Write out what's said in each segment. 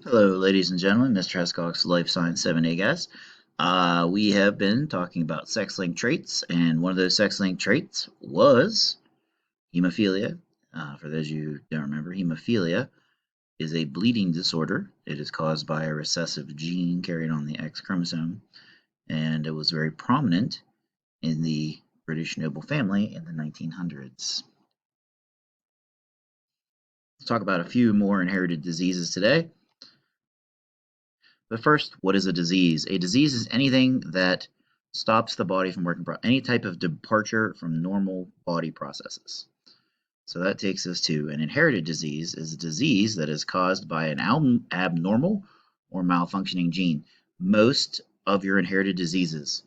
Hello, ladies and gentlemen. Mr. Hescock's Life Science 7A guys. We have been talking about sex-linked traits, and one of those sex-linked traits was hemophilia. For those of you who don't remember, hemophilia is a bleeding disorder. It is caused by a recessive gene carried on the X chromosome, and it was very prominent in the British noble family in the 1900s. Let's talk about a few more inherited diseases today. But first, what is a disease? A disease is anything that stops the body from working, any type of departure from normal body processes. So that takes us to an inherited disease is a disease that is caused by an abnormal or malfunctioning gene. Most of your inherited diseases,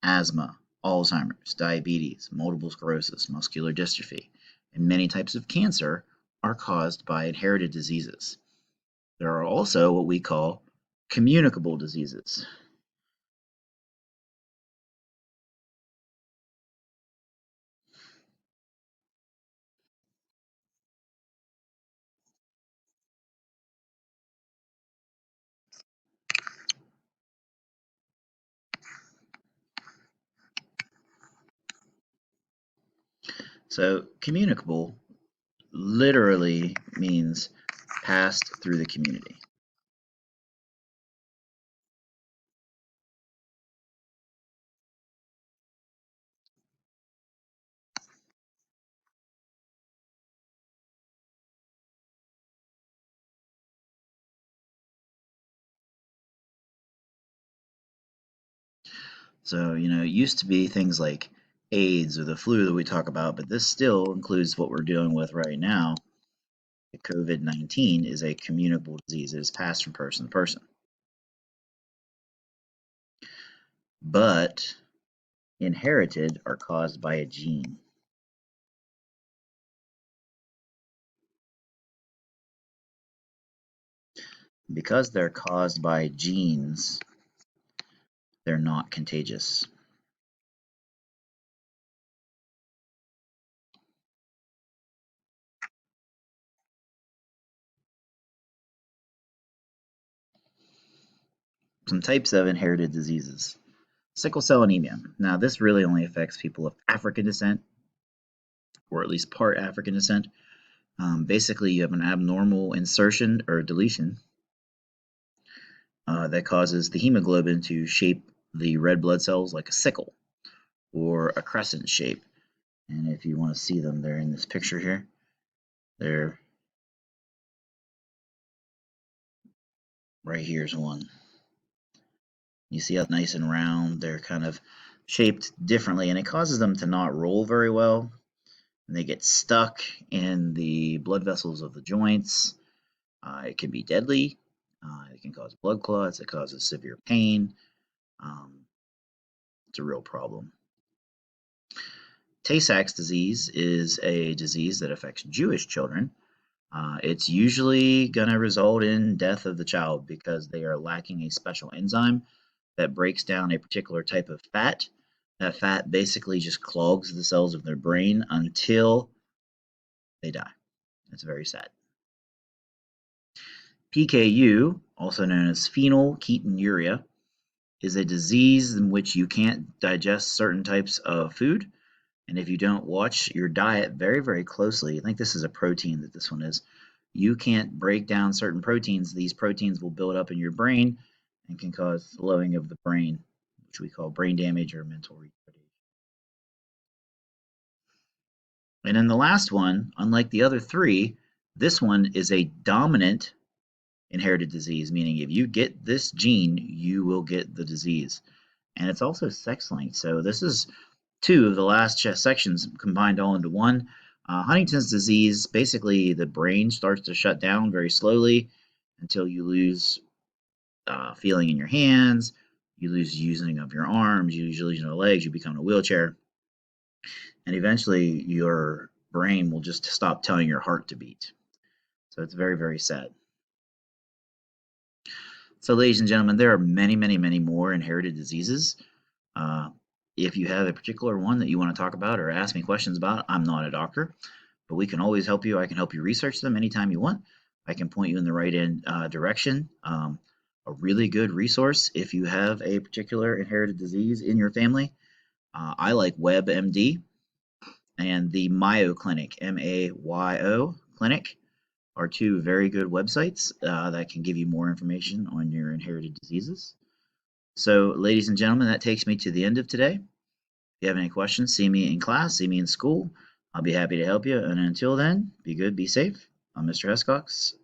asthma, Alzheimer's, diabetes, multiple sclerosis, muscular dystrophy, and many types of cancer are caused by inherited diseases. There are also what we call communicable diseases. So communicable literally means passed through the community. So, it used to be things like AIDS or the flu that we talk about, but this still includes what we're dealing with right now. COVID-19 is a communicable disease. It is passed from person to person. But inherited are caused by a gene. Because they're caused by genes, they're not contagious. Some types of inherited diseases. Sickle cell anemia. Now, this really only affects people of African descent, or at least part African descent. Basically, you have an abnormal insertion or deletion that causes the hemoglobin to shape the red blood cells like a sickle or a crescent shape. And if you want to see them, they're in this picture here. They're right here's one. You see how nice and round they're kind of shaped differently, and it causes them to not roll very well. And they get stuck in the blood vessels of the joints. It can be deadly. It can cause blood clots. It causes severe pain. Um, it's a real problem. Tay-Sachs disease is a disease that affects Jewish children. It's usually going to result in death of the child because they are lacking a special enzyme that breaks down a particular type of fat. That fat basically just clogs the cells of their brain until they die. It's very sad. PKU, also known as phenylketonuria, is a disease in which you can't digest certain types of food. And if you don't watch your diet very, very closely, I think this is a protein that this one is, you can't break down certain proteins. These proteins will build up in your brain and can cause slowing of the brain, which we call brain damage or mental retardation. And then the last one, unlike the other three, this one is a dominant inherited disease, meaning if you get this gene, you will get the disease. And it's also sex linked. So this is two of the last sections combined all into one. Huntington's disease, basically the brain starts to shut down very slowly until you lose feeling in your hands, you lose using of your arms, you lose using your legs, you become in a wheelchair, and eventually your brain will just stop telling your heart to beat. So it's very, very sad. So, ladies and gentlemen, there are many, many, many more inherited diseases. Uh, if you have a particular one that you want to talk about or ask me questions about, I'm not a doctor, but we can always help you. I can help you research them anytime you want. I can point you in the right direction. A really good resource if you have a particular inherited disease in your family. I like WebMD and the Mayo Clinic, MAYO Clinic, are two very good websites that can give you more information on your inherited diseases. So, ladies and gentlemen, that takes me to the end of today. If you have any questions, see me in class, see me in school. I'll be happy to help you. And until then, be good, be safe. I'm Mr. Hescox,